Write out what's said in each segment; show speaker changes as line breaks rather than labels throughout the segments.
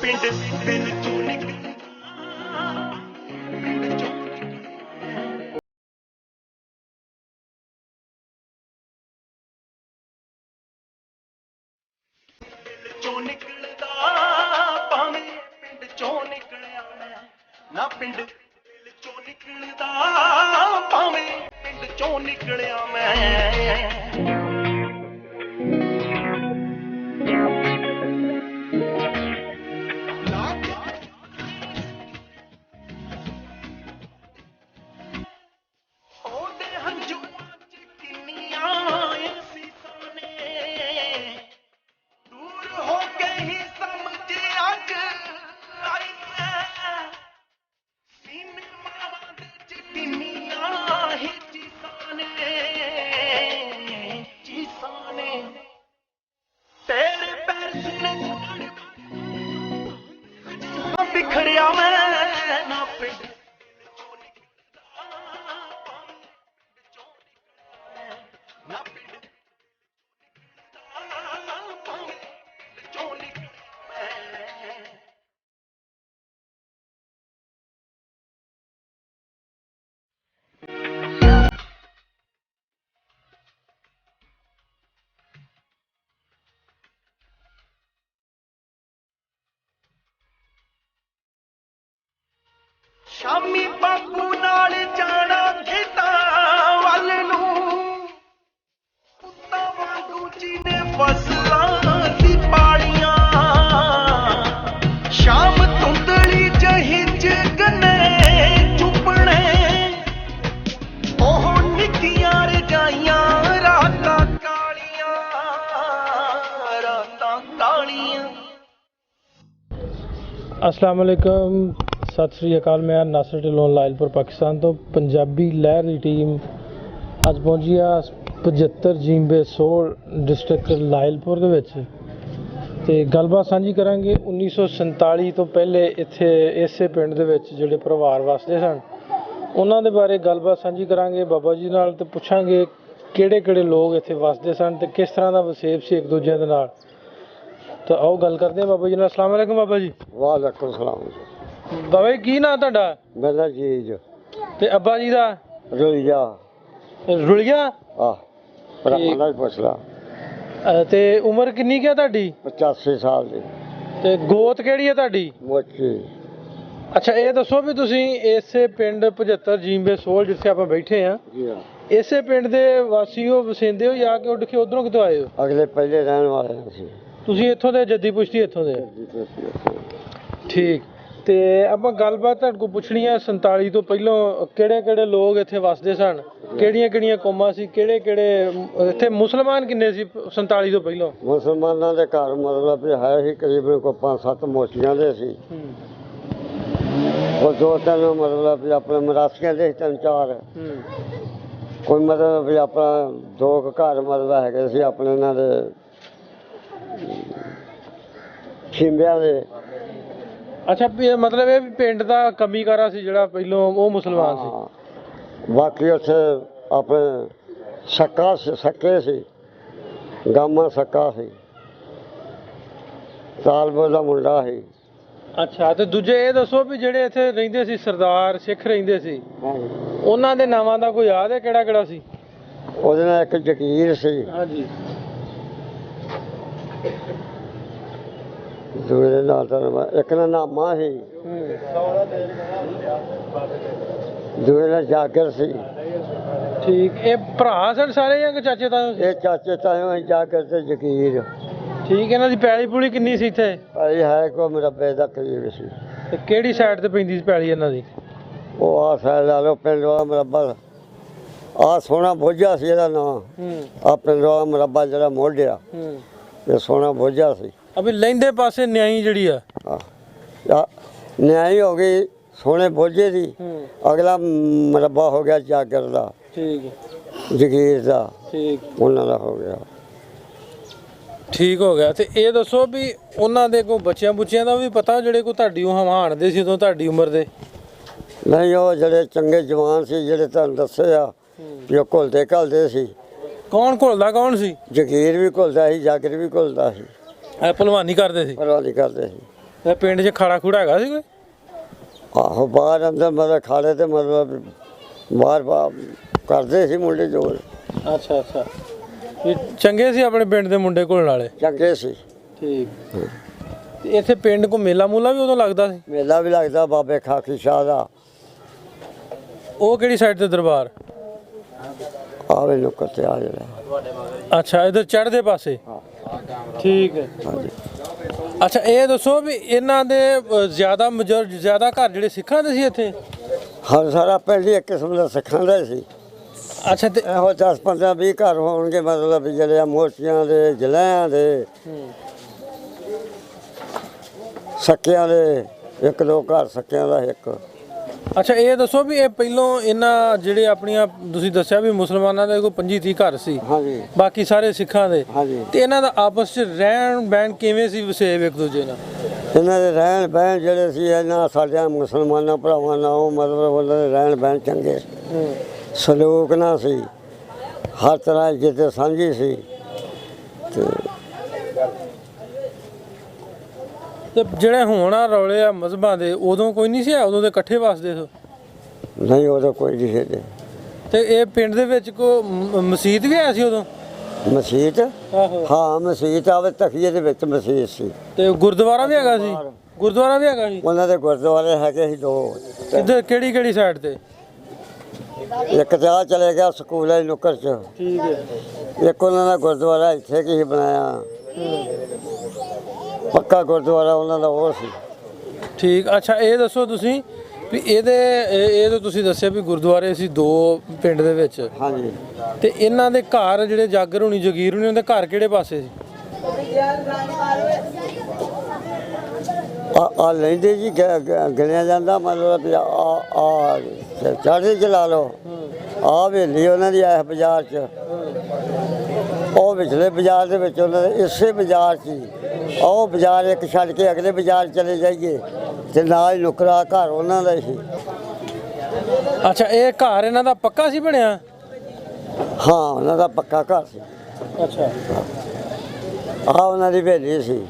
ਪਿੰਡ ਦਿਲ ਚੋਂ ਨਿਕਲਦਾ ਪਿੰਡ ਚੋਂ ਚੋਂ ਨਿਕਲਦਾ ਭਾਵੇਂ ਪਿੰਡ ਚੋਂ ਨਿਕਲਿਆ ਮੈਂ ਨਾ ਪਿੰਡ ਦਿਲ ਚੋਂ ਨਿਕਲਦਾ ਭਾਵੇਂ ਪਿੰਡ ਚੋਂ ਨਿਕਲਿਆ ਮੈਂ ਬਿਖਰਿਆ ਮੈਂ ਨਾ ਪਿੰਡ ਨਾ ਪਿੰਡ ਚੋਂ ਨਿਕਲਿਆ ਸ਼ਾਮੀ ਬਾਪੂ ਨਾਲ ਜਾਣਾ ਖੇਤਾਂ ਵੱਲ ਨੂੰ ਪੁੱਤਾਂ ਵਾਂਗੂ ਜਿਹਨੇ ਫਸਲਾਂ ਦੀ ਪਾਲੀਆਂ ਸ਼ਾਮ ਧੁੰਦਲੀ ਜਿਹੀ ਚ ਗੰਨੇ ਚੁੱਪਣੇ ਉਹ ਨਿੱਕੀਆਂ ਰਜਾਈਆਂ ਰਾਤਾਂ ਕਾਲੀਆਂ
अस्सलाम वालेकुम सत श्री अकाल। मैं नासिर ढिल्लों लायलपुर पाकिस्तान तो पंजाबी लहर की टीम अज पहुंची आ 75 जींबे सोल डिस्ट्रिक्ट लायलपुर के विच ते गलबात साझी करांगे 1947 तो पहले इत्थे इसे पिंड दे विच जिहड़े परिवार वसदे सन उन्हां दे बारे गलबात साझी करांगे बाबा जी नाल ते पुछांगे किहड़े-किहड़े लोग इत्थे वसदे सन ते किस तरह दा वसेब सी एक दूजे दे नाल। तो आओ गल करते हैं बाबा जी नाल। अस्सलाम वालेकुम बाबा जी।
वालेकुम सलाम।
बाबा जी की नाम तुहाडा?
मेरा जीज
ते अब्बा जी दा?
रुलिया।
रुलिया?
भरावां दा पुछ ला।
ते उम्र किन्नी क्या तुहाडी?
85 साल दी।
ते गोत किहड़ी है तुहाडी?
मोची।
अच्छा ये दसो भी तुसीं इसे पिंड 75 जींबे सोल जिथे आपां बैठे हैं
जी हां
इसे पिंड दे वासी हो वसिंदे हो या कि उड़ के उधरों कितों आए हो?
अगले पहले रहने वाले सी।
ਤੁਸੀਂ ਇੱਥੋਂ ਦੇ ਜੱਦੀ ਪੁਸ਼ਤੀ ਇੱਥੋਂ ਦੇ? ਠੀਕ। ਤੇ ਆਪਾਂ ਗੱਲਬਾਤ ਤੁਹਾਡੇ ਕੋਲ ਪੁੱਛਣੀ ਹੈ 47 ਤੋਂ ਪਹਿਲਾਂ ਕਿਹੜੇ-ਕਿਹੜੇ ਲੋਕ ਇੱਥੇ ਵਸਦੇ ਸਨ, ਕਿਹੜੀਆਂ-ਕਿਹੜੀਆਂ ਕੌਮਾਂ ਸੀ, ਕਿਹੜੇ-ਕਿਹੜੇ ਇੱਥੇ ਮੁਸਲਮਾਨ ਕਿੰਨੇ ਸੀ 47 ਤੋਂ ਪਹਿਲਾਂ?
ਮੁਸਲਮਾਨਾਂ ਦੇ ਘਰ ਮਤਲਬ ਵੀ ਹੈ ਹੀ ਕਰੀਬਨ ਕੋਈ 5-7 ਮੋਚੀਆਂ ਦੇ ਸੀ। ਉਹ ਦੋ ਤਿੰਨ ਮਤਲਬ ਵੀ ਆਪਣੇ ਮਰਾਸੀਆਂ ਦੇ 3-4 ਕੋਈ ਮਤਲਬ ਵੀ ਆਪਣਾ 2 ਘਰ ਮਤਲਬ ਹੈਗੇ ਸੀ ਆਪਣੇ ਇਹਨਾਂ ਦੇ ਖਿੰਬਿਆਂ ਦੇ।
ਅੱਛਾ ਮਤਲਬ ਇਹ ਵੀ ਪਿੰਡ ਦਾ ਕਮੀਕਾਰਾ ਸੀ ਜਿਹੜਾ ਪਹਿਲਾਂ ਉਹ ਮੁਸਲਮਾਨ ਸੀ।
ਬਾਕੀ ਉੱਥੇ ਆਪਣੇ ਸੱਕੇ ਸੀ ਗਾਮਾ ਸੱਕਾ ਸੀ ਤਾਲਬੋ ਦਾ ਮੁੰਡਾ ਸੀ।
ਅੱਛਾ ਤੇ ਦੂਜੇ ਇਹ ਦੱਸੋ ਵੀ ਜਿਹੜੇ ਇੱਥੇ ਰਹਿੰਦੇ ਸੀ ਸਰਦਾਰ ਸਿੱਖ ਰਹਿੰਦੇ ਸੀ ਉਹਨਾਂ ਦੇ ਨਾਵਾਂ ਦਾ ਕੋਈ ਯਾਦ ਹੈ ਕਿਹੜਾ ਸੀ?
ਉਹਦੇ ਨਾਲ ਇੱਕ ਜ਼ਕੀਰ ਸੀ।
ਹਾਂਜੀ।
ਦੂਜੇ ਨਾਲ ਤਾਂ ਇੱਕ ਦਾ ਨਾਮਾ ਸੀ ਦੂਜੇ ਨਾਲ ਜਾਗਰ ਸੀ।
ਠੀਕ। ਇਹ ਭਰਾ ਸਨ ਸਾਰੇ ਜਾਂ ਚਾਚੇ ਤਾਏ?
ਇਹ ਚਾਚੇ ਤਾਏ ਜਾਗਰ ਤੇ ਜ਼ਕੀਰ।
ਠੀਕ। ਇਹਨਾਂ ਦੀ ਪੈਲੀ ਪੂਲੀ ਕਿੰਨੀ ਸੀ ਇੱਥੇ?
ਪੈਲੀ ਹੈ ਕੋਈ ਮੁਰੱਬੇ ਦਾ ਕਰੀਬ ਸੀ।
ਤੇ ਕਿਹੜੀ ਸਾਈਡ ਤੇ ਪੈਂਦੀ ਸੀ ਪੈਲੀ ਇਹਨਾਂ ਦੀ?
ਉਹ ਆ ਸਾਈਡ ਲਾ ਲਓ ਪਿੰਡ ਵਾਲਾ ਮੁਰੱਬਾ ਆ ਸੋਹਣਾ ਬੋਝਾ ਸੀ ਇਹਦਾ ਨਾਂ। ਆ ਪਿੰਡ ਵਾਲਾ ਮੁਰੱਬਾ ਜਿਹੜਾ ਮੋਢਿਆ ਇਹ ਸੋਹਣਾ ਬੋਝਾ ਸੀ।
ਅਭੀ ਲੈਂਦੇ ਪਾਸੇ ਨਿਆਈ ਜਿਹੜੀ ਆ
ਨਿਆਈ ਹੋ ਗਈ ਸੋਹਣੇ ਬੋਝੇ ਦੀ। ਅਗਲਾ ਮੁਰੱਬਾ ਹੋ ਗਿਆ ਜਾਗਰ ਦਾ।
ਠੀਕ।
ਜਗੀਰ ਦਾ।
ਠੀਕ।
ਉਹਨਾਂ ਦਾ ਹੋ ਗਿਆ।
ਠੀਕ ਹੋ ਗਿਆ। ਤੇ ਇਹ ਦੱਸੋ ਵੀ ਉਹਨਾਂ ਦੇ ਕੋਈ ਬੱਚਿਆਂ ਬੁੱਚਿਆਂ ਦਾ ਵੀ ਪਤਾ ਜਿਹੜੇ ਕੋਈ ਤੁਹਾਡੀ ਉਹ ਹਵਾਨਦੇ ਸੀ ਉਦੋਂ ਤੁਹਾਡੀ ਉਮਰ ਦੇ?
ਨਹੀਂ ਉਹ ਜਿਹੜੇ ਚੰਗੇ ਜਵਾਨ ਸੀ ਜਿਹੜੇ ਤੁਹਾਨੂੰ ਦੱਸੇ ਆ ਜੋ ਘੁਲਦੇ ਘਲਦੇ ਸੀ।
ਕੌਣ ਘੁਲਦਾ ਕੌਣ ਸੀ?
ਜਗੀਰ ਵੀ ਘੁਲਦਾ ਸੀ ਜਾਗਰ ਵੀ ਘੁਲਦਾ ਸੀ।
ਭਲਵਾਨੀ ਕਰਦੇ ਸੀ?
ਭਲਵਾਨੀ ਕਰਦੇ ਸੀ।
ਇਹ ਪਿੰਡ 'ਚ ਖਾੜਾ ਖੂੜਾ ਹੈਗਾ ਸੀ ਕੋਈ?
ਆਹੋ ਬਾਹਰ ਅੰਦਰ ਮਤਲਬ ਖਾੜੇ ਤੇ ਮਤਲਬ ਬਾਹਰ ਕਰਦੇ ਸੀ ਮੁੰਡੇ ਜੋਰ।
ਅੱਛਾ ਅੱਛਾ, ਇਹ ਚੰਗੇ ਸੀ ਆਪਣੇ ਪਿੰਡ ਦੇ ਮੁੰਡੇ ਘੁਲਣ ਵਾਲੇ?
ਚੰਗੇ ਸੀ।
ਠੀਕ। ਤੇ ਇੱਥੇ ਪਿੰਡ ਕੋ ਮੇਲਾ ਮੂਲਾ ਵੀ ਉਦੋਂ ਲੱਗਦਾ ਸੀ?
ਮੇਲਾ ਵੀ ਲੱਗਦਾ ਬਾਬੇ ਖਾਕੀ ਸ਼ਾਹ ਦਾ।
ਉਹ ਕਿਹੜੀ ਸਾਈਡ ਤੇ ਦਰਬਾਰ?
ਆਵੇ ਨੁੱਕਰ ਤੇ ਆ ਜਿਹੜਾ।
ਅੱਛਾ, ਇਧਰ ਚੜ੍ਹਦੇ ਪਾਸੇ। ਠੀਕ ਹੈ।
ਹਾਂਜੀ।
ਅੱਛਾ, ਇਹ ਦੱਸੋ ਵੀ ਇਹਨਾਂ ਦੇ ਜ਼ਿਆਦਾ ਘਰ ਜਿਹੜੇ ਸਿੱਖਾਂ ਦੇ ਸੀ ਇੱਥੇ?
ਹਰ ਸਾਰਾ ਪਿੰਡ ਹੀ ਇੱਕ ਕਿਸਮ ਦਾ ਸਿੱਖਾਂ ਦਾ ਸੀ।
ਅੱਛਾ, ਤੇ
ਇਹੋ 10 15 20 ਘਰ ਹੋਣਗੇ ਮਤਲਬ ਵੀ ਜਿਹੜੇ ਆ ਮੋਚੀਆਂ ਦੇ ਜਲ੍ਹਿਆਂ ਦੇ ਸੱਕਿਆਂ ਦੇ, ਇੱਕ ਦੋ ਘਰ ਸੱਕਿਆਂ ਦਾ ਇੱਕ।
ਅੱਛਾ, ਇਹ ਦੱਸੋ ਵੀ ਇਹ ਪਹਿਲੋਂ ਇਹਨਾਂ ਜਿਹੜੇ ਆਪਣੀਆਂ ਤੁਸੀਂ ਦੱਸਿਆ ਵੀ ਮੁਸਲਮਾਨਾਂ ਦੇ ਕੋਈ 25 30 ਘਰ ਸੀ,
ਹਾਂਜੀ
ਬਾਕੀ ਸਾਰੇ ਸਿੱਖਾਂ ਦੇ।
ਹਾਂਜੀ।
ਤੇ ਇਹਨਾਂ ਦਾ ਆਪਸ 'ਚ ਰਹਿਣ ਬਹਿਣ ਕਿਵੇਂ ਸੀ, ਵਸੇਬ ਇੱਕ ਦੂਜੇ ਨਾਲ?
ਇਹਨਾਂ ਦੇ ਰਹਿਣ ਬਹਿਣ ਜਿਹੜੇ ਸੀ ਇਹਨਾਂ ਸਾਡਿਆਂ ਮੁਸਲਮਾਨਾਂ ਭਰਾਵਾਂ ਨਾਲ ਉਹ ਮਤਲਬ ਉਹਨਾਂ ਦੇ ਰਹਿਣ ਬਹਿਣ ਚੰਗੇ, ਸਲੂਕ ਨਾ ਸੀ, ਹਰ ਤਰ੍ਹਾਂ ਜਿੱਦ ਸਾਂਝੀ ਸੀ।
ਤੇ ਜਿਹੜੇ ਹੁਣ ਆ ਰੌਲੇ ਆ ਮਜ਼ਹਬਾਂ ਦੇ, ਉਦੋਂ ਕੋਈ ਨਹੀਂ ਸੀ, ਉਦੋਂ ਦੇ ਇਕੱਠੇ ਵਸਦੇ ਸੀ?
ਨਹੀਂ ਉਦੋਂ ਕੋਈ ਨਹੀਂ ਸੀ।
ਤੇ ਇਹ ਪਿੰਡ ਦੇ ਵਿੱਚ ਕੋ ਮਸਜਿਦ ਵੀ ਹੈ ਸੀ ਉਦੋਂ?
ਮਸਜਿਦ?
ਆਹੋ।
ਹਾਂ ਮਸਜਿਦ ਆਵੇ ਤਖੀਏ ਦੇ ਵਿੱਚ ਮਸਜਿਦ ਸੀ।
ਤੇ ਗੁਰਦੁਆਰਾ ਵੀ ਹੈਗਾ ਸੀ? ਗੁਰਦੁਆਰਾ ਵੀ ਹੈਗਾ ਸੀ?
ਉਹਨਾਂ ਦੇ ਗੁਰਦੁਆਰੇ ਹੈਗੇ ਸੀ ਦੋ।
ਕਿੱਧਰ, ਕਿਹੜੀ ਕਿਹੜੀ ਸਾਈਡ ਤੇ?
ਇੱਕ ਜਾ ਚਲੇ ਗਿਆ ਸਕੂਲ ਵਾਲੀ ਨੁੱਕਰ 'ਚ।
ਠੀਕ ਹੈ।
ਇੱਕ ਉਹਨਾਂ ਦਾ ਗੁਰਦੁਆਰਾ ਇੱਥੇ ਕੀ ਬਣਾਇਆ, ਪੱਕਾ ਗੁਰਦੁਆਰਾ ਉਹਨਾਂ ਦਾ ਉਹ ਸੀ।
ਠੀਕ। ਅੱਛਾ, ਇਹ ਦੱਸੋ ਤੁਸੀਂ ਵੀ ਇਹ ਤਾਂ ਤੁਸੀਂ ਦੱਸਿਆ ਵੀ ਗੁਰਦੁਆਰੇ ਸੀ ਦੋ ਪਿੰਡ ਦੇ ਵਿੱਚ।
ਹਾਂਜੀ।
ਤੇ ਇਹਨਾਂ ਦੇ ਘਰ ਜਿਹੜੇ ਜਾਗਰ ਹੋਣੀ ਜਗੀਰ ਹੋਣੀ, ਉਹਦੇ ਘਰ ਕਿਹੜੇ ਪਾਸੇ ਸੀ?
ਆ ਲੈਂਦੇ ਜੀ ਗਿਣਿਆ ਜਾਂਦਾ ਮਤਲਬ ਵੀ ਆ ਚੜ੍ਹਦੀ ਚ ਲਾ ਲਓ। ਆ ਹਵੇਲੀ ਉਹਨਾਂ ਦੀ ਇਸ ਬਾਜ਼ਾਰ 'ਚ, ਉਹ ਵਿਚਲੇ ਬਾਜ਼ਾਰ ਦੇ ਵਿੱਚ ਉਹਨਾਂ ਦੇ ਇਸੇ ਬਾਜ਼ਾਰ 'ਚ ਹੀ। ਉਹ ਬਾਜ਼ਾਰ ਇੱਕ ਛੱਡ ਕੇ ਅਗਲੇ ਬਾਜ਼ਾਰ ਚਲੇ ਜਾਈਏ ਤੇ ਨਾਲ ਹੀ ਨੁਕਰਾ ਘਰ ਉਹਨਾਂ ਦਾ ਸੀ।
ਅੱਛਾ, ਇਹ ਘਰ ਇਹਨਾਂ ਦਾ ਪੱਕਾ ਸੀ ਬਣਿਆ?
ਹਾਂ ਉਹਨਾਂ ਦਾ ਪੱਕਾ ਘਰ ਸੀ।
ਅੱਛਾ।
ਆ ਉਹਨਾਂ ਦੀ ਹਵੇਲੀ ਸੀ।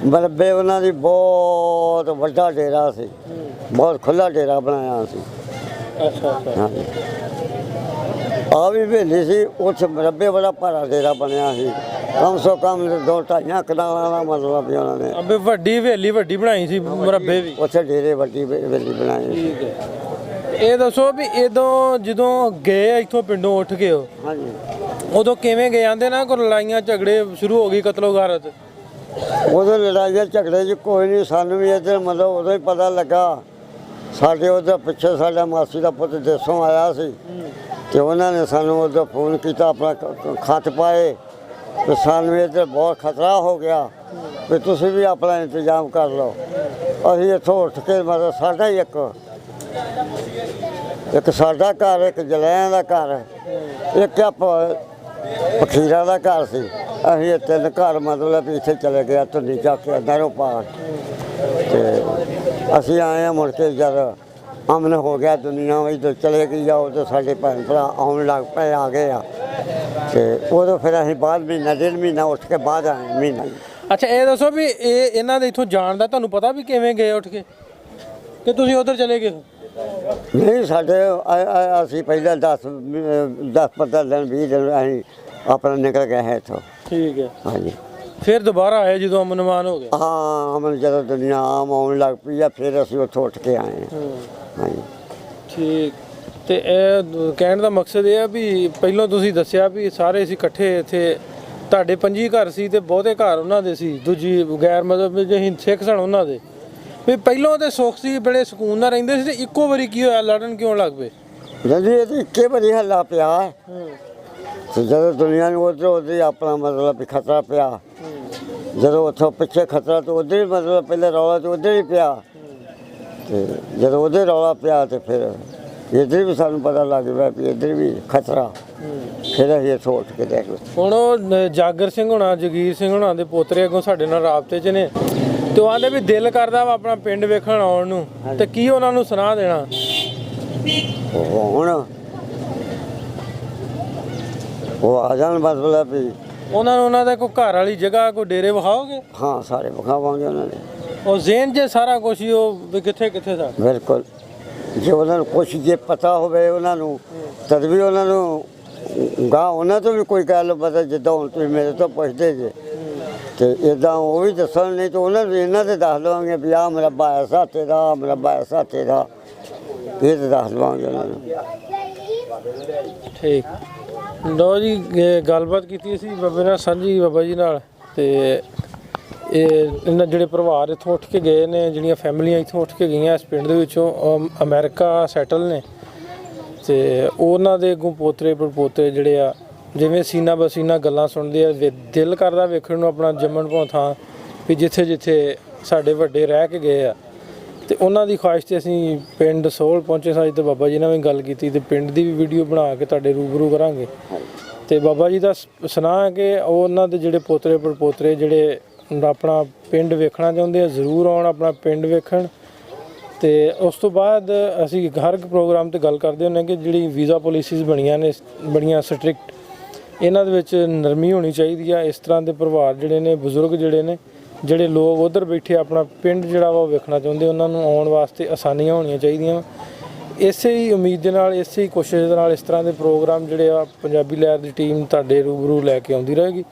ਮਰਬੇ ਉਹਨਾਂ ਦੀ ਬਹੁਤ ਵੱਡਾ ਡੇਰਾ ਸੀ, ਬਹੁਤ ਖੁੱਲ੍ਹਾ ਡੇਰਾ ਬਣਾਇਆ ਸੀ।
ਅੱਛਾ ਅੱਛਾ।
ਹਾਂਜੀ। ਆ ਵੀ ਹਵੇਲੀ ਸੀ, ਉੱਥੇ ਮਰਬੇ ਬੜਾ ਭਾਰਾ ਡੇਰਾ ਬਣਿਆ ਸੀ, ਕਮ ਸੋ ਕਮ 2-2.5 ਕਨਾਲਾਂ ਦਾ ਮਤਲਬ ਵੀ ਉਹਨਾਂ ਨੇ।
ਅੱਬੇ ਵੱਡੀ ਹਵੇਲੀ ਵੱਡੀ ਬਣਾਈ ਸੀ, ਮਰੱਬੇ ਵੀ?
ਉੱਥੇ ਡੇਰੇ ਵੱਡੀ ਹਵੇਲੀ ਬਣਾਈ ਸੀ।
ਠੀਕ ਹੈ। ਇਹ ਦੱਸੋ ਵੀ ਜਦੋਂ ਗਏ ਇੱਥੋਂ ਪਿੰਡੋਂ ਉੱਠ ਕੇ ਉਹ,
ਹਾਂਜੀ।
ਉਦੋਂ ਕਿਵੇਂ ਗਏ? ਆਂਦੇ ਨਾ ਕੋਈ ਲੜਾਈਆਂ ਝਗੜੇ ਸ਼ੁਰੂ ਹੋ ਗਈ, ਕਤਲੋ ਗਾਰਤ?
ਉਦੋਂ ਲੜਾਈਆਂ ਝਗੜੇ 'ਚ ਕੋਈ ਨਹੀਂ, ਸਾਨੂੰ ਵੀ ਇੱਧਰ ਮਤਲਬ ਉਦੋਂ ਹੀ ਪਤਾ ਲੱਗਾ। ਸਾਡੇ ਉੱਧਰ ਪਿੱਛੇ ਸਾਡਾ ਮਾਸੀ ਦਾ ਪੁੱਤ ਦੇਸੋਂ ਆਇਆ ਸੀ ਤੇ ਉਹਨਾਂ ਨੇ ਸਾਨੂੰ ਉੱਧਰ ਫੋਨ ਕੀਤਾ, ਆਪਣਾ ਖੱਤ ਪਾਏ ਤੇ ਸਾਨੂੰ ਇੱਧਰ ਬਹੁਤ ਖਤਰਾ ਹੋ ਗਿਆ ਵੀ ਤੁਸੀਂ ਵੀ ਆਪਣਾ ਇੰਤਜ਼ਾਮ ਕਰ ਲਓ। ਅਸੀਂ ਇੱਥੋਂ ਉੱਠ ਕੇ ਮਤਲਬ ਸਾਡਾ ਹੀ ਇੱਕ ਸਾਡਾ ਘਰ, ਇੱਕ ਜਲੈਆਂ ਦਾ ਘਰ, ਇੱਕ ਫਕੀਰਾਂ ਦਾ ਘਰ ਸੀ। ਅਸੀਂ ਇਹ 3 ਘਰ ਮਤਲਬ ਇੱਥੇ ਚਲੇ ਗਿਆ ਧੁੰਨੀ ਚੱਕ ਕੇ ਨਹਿਰੋਂ ਪਾਰ। ਤੇ ਅਸੀਂ ਆਏ ਹਾਂ ਮੁੜ ਕੇ ਜਦ ਅਮਨ ਹੋ ਗਿਆ ਦੁਨੀਆ ਵਿੱਚ ਚਲੇ ਗਈ ਜਾਓ ਤੇ ਸਾਡੇ ਭੈਣ ਭਰਾ ਆਉਣ ਲੱਗ ਪਏ, ਆ ਗਏ ਆ। ਤੇ ਉਦੋਂ ਫਿਰ ਅਸੀਂ ਬਾਅਦ ਮਹੀਨਾ 1.5 ਮਹੀਨਾ ਉੱਠ ਕੇ ਬਾਅਦ ਆਏ ਮਹੀਨਾ।
ਅੱਛਾ, ਇਹ ਦੱਸੋ ਵੀ ਇਹਨਾਂ ਦੇ ਇੱਥੋਂ ਜਾਣ ਦਾ ਤੁਹਾਨੂੰ ਪਤਾ ਵੀ ਕਿਵੇਂ ਗਏ ਉੱਠ ਕੇ, ਕਿ ਤੁਸੀਂ ਉੱਧਰ ਚਲੇ ਗਏ?
ਨਹੀਂ ਸਾਡੇ ਅਸੀਂ ਪਹਿਲਾਂ 10-15 ਦਿਨ 20 ਦਿਨ ਅਸੀਂ ਆਪਣਾ ਨਿਕਲ ਗਏ ਹੈ ਇੱਥੋਂ।
ਠੀਕ ਹੈ।
ਹਾਂਜੀ।
ਫਿਰ ਦੁਬਾਰਾ ਆਏ ਜਦੋਂ ਅਮਨ-ਅਮਾਨ ਹੋ ਗਿਆ?
ਹਾਂ, ਅਮਨ ਜਦੋਂ ਦੁਨੀਆ ਆਮ ਆਉਣ ਲੱਗ ਪਈ ਆ ਫਿਰ ਅਸੀਂ ਉੱਥੋਂ ਉੱਠ ਕੇ ਆਏ ਹਾਂ। ਹਾਂਜੀ।
ਠੀਕ। ਤੇ ਇਹ ਕਹਿਣ ਦਾ ਮਕਸਦ ਇਹ ਆ ਵੀ ਪਹਿਲਾਂ ਤੁਸੀਂ ਦੱਸਿਆ ਵੀ ਸਾਰੇ ਅਸੀਂ ਇਕੱਠੇ ਇੱਥੇ, ਤੁਹਾਡੇ 25 ਘਰ ਸੀ ਤੇ ਬਹੁਤੇ ਘਰ ਉਹਨਾਂ ਦੇ ਸੀ, ਦੂਜੀ ਗੈਰ ਮਤਲਬ ਜਿਹੜੇ ਸਿੱਖ ਸਨ ਉਹਨਾਂ ਦੇ। ਵੀ ਪਹਿਲਾਂ ਤੇ ਸੁੱਖ ਸੀ, ਬੜੇ ਸਕੂਨ ਨਾਲ ਰਹਿੰਦੇ ਸੀ, ਤੇ ਇੱਕੋ ਵਾਰੀ ਕੀ ਹੋਇਆ, ਲੜਨ ਕਿਉਂ ਲੱਗ ਪਏ?
ਜੀ ਇਹ ਤਾਂ ਇੱਕੇ ਵਾਰੀ ਹੱਲਾ ਪਿਆ ਤੇ ਜਦੋਂ ਦੁਨੀਆ ਨੂੰ ਉੱਧਰ ਆਪਣਾ ਮਤਲਬ ਵੀ ਖਤਰਾ ਪਿਆ। ਜਦੋਂ ਉੱਥੋਂ ਪਿੱਛੇ ਖਤਰਾ ਤਾਂ ਉੱਧਰ ਹੀ ਮਤਲਬ ਪਹਿਲੇ ਰੌਲਾ ਤਾਂ ਉੱਧਰ ਹੀ ਪਿਆ ਤੇ ਜਦੋਂ ਉੱਧਰ ਰੌਲਾ ਪਿਆ ਤੇ ਫਿਰ ਇੱਧਰ ਵੀ ਸਾਨੂੰ ਪਤਾ ਲੱਗ ਪਿਆ ਵੀ ਇੱਧਰ ਵੀ ਖਤਰਾ। ਫਿਰ ਅਸੀਂ ਇੱਥੋਂ ਉੱਠ ਕੇ ਦੇਖ ਲਓ।
ਹੁਣ ਉਹ ਜਾਗਰ ਸਿੰਘ ਹੋਣਾ, ਜਗੀਰ ਸਿੰਘ ਹੋਣਾ ਦੇ ਪੋਤਰੇ ਅੱਗੋਂ ਸਾਡੇ ਨਾਲ ਰਾਬਤੇ 'ਚ ਨੇ, ਤੇ ਉਹ ਆਂਦੇ ਵੀ ਦਿਲ ਕਰਦਾ ਵਾ ਆਪਣਾ ਪਿੰਡ ਵੇਖਣ ਆਉਣ ਨੂੰ, ਤੇ ਕੀ ਉਹਨਾਂ ਨੂੰ ਸੁਣਾ ਦੇਣਾ?
ਹੁਣ ਉਹ ਆ ਜਾਣ ਮਤਲਬ ਵੀ
ਉਹਨਾਂ ਦਾ ਕੋਈ ਘਰ ਵਾਲੀ ਜਗ੍ਹਾ, ਕੋਈ ਡੇਰੇ ਵਿਖਾਓਗੇ?
ਹਾਂ ਸਾਰੇ ਵਿਖਾਵਾਂਗੇ ਉਹਨਾਂ ਨੇ।
ਉਹ ਜ਼ੇਨ 'ਚ ਸਾਰਾ ਕੁਝ ਹੀ ਉਹ ਵੀ ਕਿੱਥੇ ਕਿੱਥੇ ਦਾ।
ਬਿਲਕੁਲ ਜੇ ਉਹਨਾਂ ਨੂੰ ਕੁਛ ਜੇ ਪਤਾ ਹੋਵੇ ਉਹਨਾਂ ਨੂੰ ਤਦ ਵੀ ਉਹਨਾਂ ਨੂੰ ਗਾਂ ਉਹਨਾਂ ਤੋਂ ਵੀ ਕੋਈ ਗੱਲ ਪਤਾ, ਜਿੱਦਾਂ ਹੁਣ ਤੁਸੀਂ ਮੇਰੇ ਤੋਂ ਪੁੱਛਦੇ ਜੇ ਤੇ ਇਦਾਂ ਉਹ ਵੀ ਦੱਸਣ, ਨਹੀਂ ਤਾਂ ਉਹਨਾਂ ਨੂੰ ਇਹਨਾਂ ਤੇ ਦੱਸ ਦੇਵਾਂਗੇ ਵੀ ਆਹ ਮੁਰੱਬਾ ਐਸਾ ਤੇਰਾ, ਮੁਰੱਬਾ ਐਸਾ ਤੇਰਾ, ਇਹ ਤੇ ਦੱਸ ਦੇਵਾਂਗੇ ਉਹਨਾਂ ਨੂੰ।
ਠੀਕ ਲਓ ਜੀ, ਇਹ ਗੱਲਬਾਤ ਕੀਤੀ ਸੀ ਬਾਬੇ ਨਾਲ ਸਾਂਝੀ, ਬਾਬਾ ਜੀ ਨਾਲ। ਤੇ ਇਹਨਾਂ ਜਿਹੜੇ ਪਰਿਵਾਰ ਇੱਥੋਂ ਉੱਠ ਕੇ ਗਏ ਨੇ, ਜਿਹੜੀਆਂ ਫੈਮਲੀਆਂ ਇੱਥੋਂ ਉੱਠ ਕੇ ਗਈਆਂ ਇਸ ਪਿੰਡ ਦੇ ਵਿੱਚੋਂ, ਅਮਰੀਕਾ ਸੈਟਲ ਨੇ, ਤੇ ਉਹਨਾਂ ਦੇ ਅੱਗੋਂ ਪੋਤਰੇ ਪੜਪੋਤਰੇ ਜਿਹੜੇ ਆ, ਜਿਵੇਂ ਸੀਨਾ ਬਸੀਨਾ ਗੱਲਾਂ ਸੁਣਦੇ ਆ, ਦਿਲ ਕਰਦਾ ਵੇਖਣ ਨੂੰ ਆਪਣਾ ਜੰਮਣ ਭੌਂ ਥਾਂ ਵੀ ਜਿੱਥੇ ਜਿੱਥੇ ਸਾਡੇ ਵੱਡੇ ਰਹਿ ਕੇ ਗਏ ਆ। ਤੇ ਉਹਨਾਂ ਦੀ ਖੁਆਇਸ਼ 'ਤੇ ਅਸੀਂ ਪਿੰਡ ਸੋਹਲ ਪਹੁੰਚੇ ਸਾਂ, ਤੇ ਬਾਬਾ ਜੀ ਨਾਲ ਵੀ ਗੱਲ ਕੀਤੀ, ਤੇ ਪਿੰਡ ਦੀ ਵੀ ਵੀਡੀਓ ਬਣਾ ਕੇ ਤੁਹਾਡੇ ਰੂਬਰੂ ਕਰਾਂਗੇ। ਤੇ ਬਾਬਾ ਜੀ ਦਾ ਸੁਨਾਹ ਹੈ ਕਿ ਉਹਨਾਂ ਦੇ ਜਿਹੜੇ ਪੋਤਰੇ ਪੜਪੋਤਰੇ ਜਿਹੜੇ ਆਪਣਾ ਪਿੰਡ ਵੇਖਣਾ ਚਾਹੁੰਦੇ ਆ, ਜ਼ਰੂਰ ਆਉਣ, ਆਪਣਾ ਪਿੰਡ ਵੇਖਣ। ਤੇ ਉਸ ਤੋਂ ਬਾਅਦ ਅਸੀਂ ਹਰ ਇੱਕ ਪ੍ਰੋਗਰਾਮ 'ਤੇ ਗੱਲ ਕਰਦੇ ਹੁੰਦੇ ਕਿ ਜਿਹੜੀ ਵੀਜ਼ਾ ਪੋਲਿਸੀਜ਼ ਬਣੀਆਂ ਨੇ ਬੜੀਆਂ ਸਟ੍ਰਿਕਟ, ਇਹਨਾਂ ਦੇ ਵਿੱਚ ਨਰਮੀ ਹੋਣੀ ਚਾਹੀਦੀ ਆ। ਇਸ ਤਰ੍ਹਾਂ ਦੇ ਪਰਿਵਾਰ ਜਿਹੜੇ ਨੇ, ਬਜ਼ੁਰਗ ਜਿਹੜੇ ਨੇ, ਜਿਹੜੇ ਲੋਕ ਉੱਧਰ ਬੈਠੇ ਆਪਣਾ ਪਿੰਡ ਜਿਹੜਾ ਵਾ ਉਹ ਵੇਖਣਾ ਚਾਹੁੰਦੇ, ਉਹਨਾਂ ਨੂੰ ਆਉਣ ਵਾਸਤੇ ਆਸਾਨੀਆਂ ਹੋਣੀਆਂ ਚਾਹੀਦੀਆਂ। ਇਸੇ ਹੀ ਉਮੀਦ ਦੇ ਨਾਲ, ਇਸੇ ਹੀ ਕੋਸ਼ਿਸ਼ ਦੇ ਨਾਲ ਇਸ ਤਰ੍ਹਾਂ ਦੇ ਪ੍ਰੋਗਰਾਮ ਜਿਹੜੇ ਆ ਪੰਜਾਬੀ ਲਹਿਰ ਦੀ ਟੀਮ ਤੁਹਾਡੇ ਰੂਬਰੂ ਲੈ ਕੇ ਆਉਂਦੀ ਰਹੇਗੀ।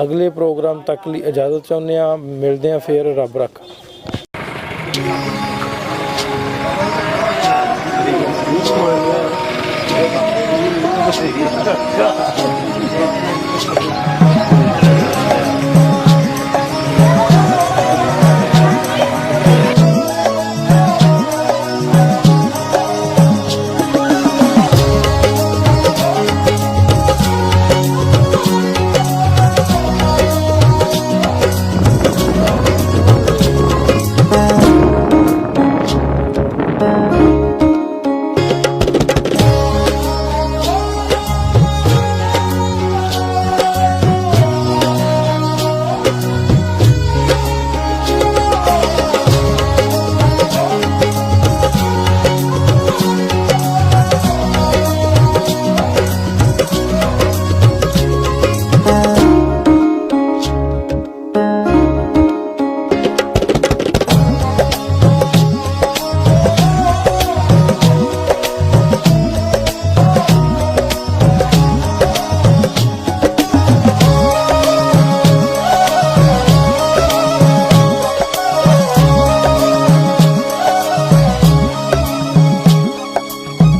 ਅਗਲੇ ਪ੍ਰੋਗਰਾਮ ਤੱਕ ਲਈ ਇਜਾਜ਼ਤ ਚਾਹੁੰਦੇ ਹਾਂ, ਮਿਲਦੇ ਹਾਂ ਫਿਰ, ਰੱਬ ਰੱਖਾ।